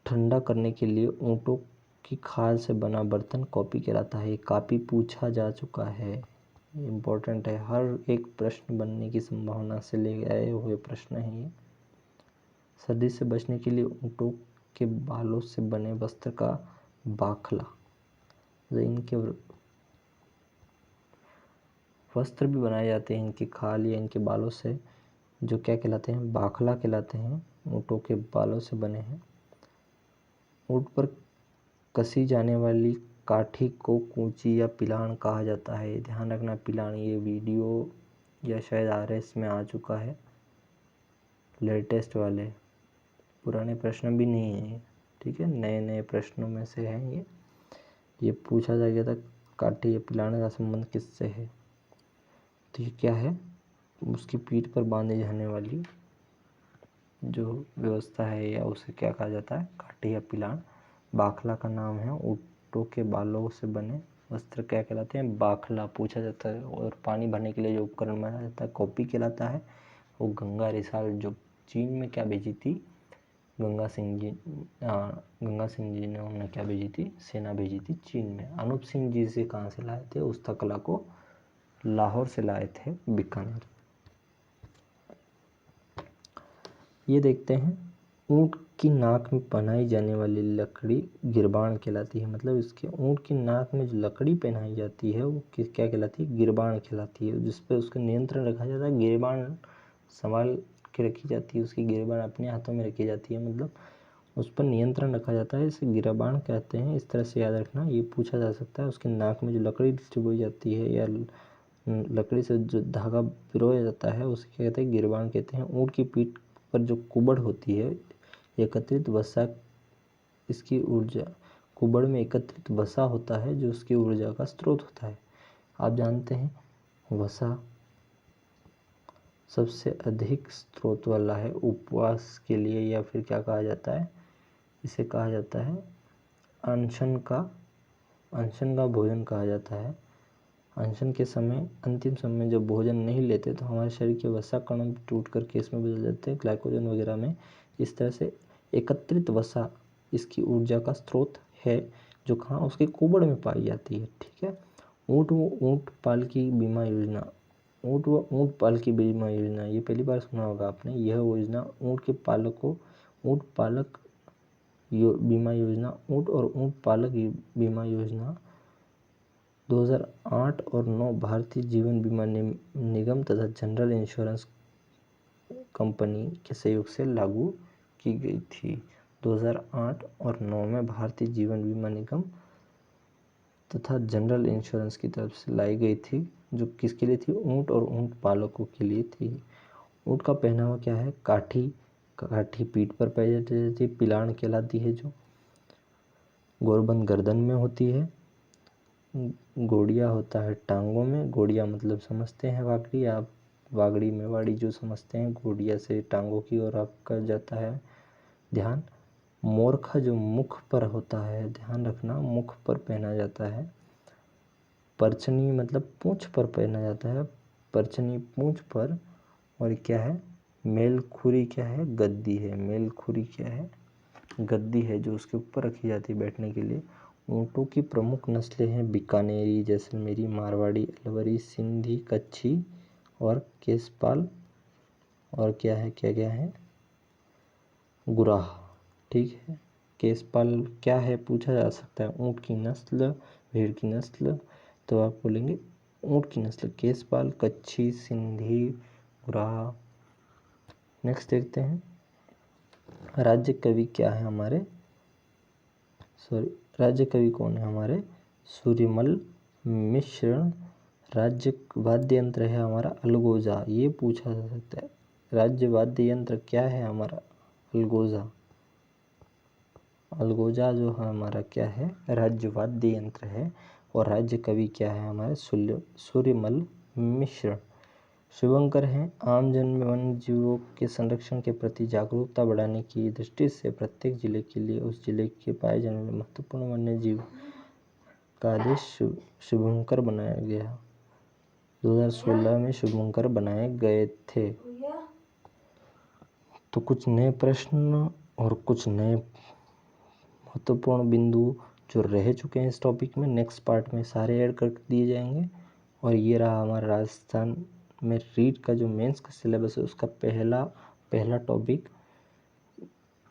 ठंडा करने के लिए ऊँटों की खाल से बना बर्तन कॉपी कहलाता है। कापी पूछा जा चुका है, इम्पोर्टेंट है, हर एक प्रश्न बनने की संभावना से ले आए हुए प्रश्न है ये। सर्दी से बचने के लिए ऊँटों के बालों से बने वस्त्र का बाखला, इनके वस्त्र भी बनाए जाते हैं इनकी खाल या इनके बालों से, जो क्या कहलाते हैं? बाखला कहलाते हैं, ऊँटों के बालों से बने हैं। ऊँट पर कसी जाने वाली काठी को कूंची या पिलान कहा जाता है। ध्यान रखना, पिलान, ये वीडियो या शायद आरएस में आ चुका है, लेटेस्ट वाले, पुराने प्रश्न भी नहीं है, ठीक है, नए नए प्रश्नों में से है ये पूछा जा गया था, काठी या पिलाने का संबंध किससे है? तो ये क्या है? उसकी पीठ पर बांधे जाने वाली जो व्यवस्था है, या उसे क्या कहा जाता है? काठी या पिलान। बाखला का नाम है। ऊँटों के बालों से बने वस्त्र क्या कहलाते हैं? बाखला पूछा जाता है। और पानी भरने के लिए जो उपकरण बनाया जाता है कॉपी कहलाता है। वो गंगा रिसाल जो चीन में क्या भेजी थी? गंगा सिंह जी ने उन्होंने क्या भेजी थी? सेना भेजी थी चीन में। अनूप सिंह जी से कहाँ से लाए थे? उस्ता कला को लाहौर से लाए थे, बीकानेर। ये देखते हैं, ऊँट की नाक में पहनाई जाने वाली लकड़ी गिरबान कहलाती है। मतलब इसके ऊँट की नाक में जो लकड़ी पहनाई जाती है वो क्या कहलाती है? गिरबान कहलाती है, जिस पर उसका नियंत्रण रखा जाता है। गिरबान संभाल के रखी जाती है, उसकी गिरबान अपने हाथों में रखी जाती है, मतलब उस पर नियंत्रण रखा जाता है, इसे गिरबान कहते हैं। इस तरह से याद रखना, ये पूछा जा सकता है। उसकी नाक में जो लकड़ी डिस्ट्रीब्यूट जाती है या लकड़ी से जो धागा पिरोया जाता है उसे क्या कहते हैं? गिरबान कहते हैं। ऊँट की पीठ पर जो कुबड़ होती है, एकत्रित वसा, इसकी ऊर्जा, कुबड़ में एकत्रित वसा होता है जो उसकी ऊर्जा का स्रोत होता है। आप जानते हैं वसा सबसे अधिक स्रोत वाला है उपवास के लिए, या फिर क्या कहा जाता है? इसे कहा जाता है अनशन का भोजन कहा जाता है। अनशन के समय, अंतिम समय जब भोजन नहीं लेते तो हमारे शरीर के वसा कण टूट करके इसमें बदल जाते हैं, ग्लाइकोजन वगैरह में। इस तरह से एकत्रित वसा इसकी ऊर्जा का स्रोत है, जो कहाँ, उसके कुबड़ में पाई जाती है। ठीक है। ऊँट पाल की बीमा योजना, ऊँट पाल की बीमा योजना, ये पहली बार सुना होगा आपने। यह योजना ऊँट के पालक को, ऊँट पालक बीमा योजना, ऊँट और ऊँट पालक बीमा योजना 2008 और 9 भारतीय जीवन बीमा निगम तथा जनरल इंश्योरेंस कंपनी के सहयोग से लागू की गई थी। 2008 और 9 में भारतीय जीवन बीमा निगम तथा जनरल इंश्योरेंस की तरफ से लाई गई थी, जो किसके लिए थी? ऊँट और ऊँट पालकों के लिए थी। ऊँट का पहनावा क्या है? काठी पीठ पर पहनी जाती है, पिलान कहलाती है जो, गोरबंद गर्दन में होती है, गोड़िया होता है टांगों में। गोड़िया मतलब समझते हैं वागड़ी, आप वागड़ी मेवाड़ी जो समझते हैं, गोड़िया से टांगों की ओर आपका जाता है ध्यान। मोरखा जो मुख पर होता है, ध्यान रखना, मुख पर पहना जाता है। परछनी मतलब पूंछ पर पहना जाता है, परछनी पूंछ पर। और क्या है? मेलखुरी क्या है? गद्दी है। मेलखुरी क्या है? गद्दी है, जो उसके ऊपर रखी जाती है बैठने के लिए। ऊँटों की प्रमुख नस्लें हैं बीकानेरी, जैसलमेरी, मारवाड़ी, अलवरी, सिंधी, कच्छी और केसपाल। और क्या है? गुराह। ठीक है। केसपाल क्या है पूछा जा सकता है। ऊँट की नस्ल, भेड़ की नस्ल, तो आप बोलेंगे ऊँट की नस्ल केसपाल, कच्छी, सिंधी, गुराह। नेक्स्ट देखते हैं, राज्य कवि क्या है हमारे? राज्य कवि कौन है हमारे? सूर्यमल मिश्र। राज्य वाद्य यंत्र है हमारा अलगोजा, ये पूछा जा सकता है। राज्य वाद्य यंत्र क्या है हमारा? अलगोजा जो है हमारा क्या है? राज्य वाद्य यंत्र है। और राज्य कवि क्या है हमारे? सूर्यमल मिश्र। शुभंकर हैं। आम जन में वन्य जीवों के संरक्षण के प्रति जागरूकता बढ़ाने की दृष्टि से प्रत्येक जिले के लिए उस जिले के पाए जाने वाले महत्वपूर्ण वन्य जीव का आदेश शुभंकर बनाया गया। 2016 में शुभंकर बनाए गए थे। तो कुछ नए प्रश्न और कुछ नए महत्वपूर्ण बिंदु जो रह चुके हैं इस टॉपिक में, नेक्स्ट पार्ट में सारे ऐड कर दिए जाएंगे। और ये रहा हमारा राजस्थान में रीट का जो मेंस का सिलेबस है, उसका पहला टॉपिक।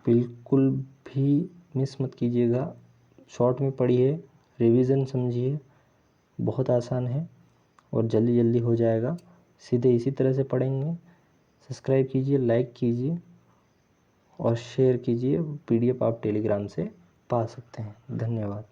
बिल्कुल भी मिस मत कीजिएगा, शॉर्ट में पढ़िए, रिवीजन समझिए, बहुत आसान है और जल्दी जल्दी हो जाएगा। सीधे इसी तरह से पढ़ेंगे। सब्सक्राइब कीजिए, लाइक कीजिए और शेयर कीजिए। PDF आप टेलीग्राम से पा सकते हैं। धन्यवाद।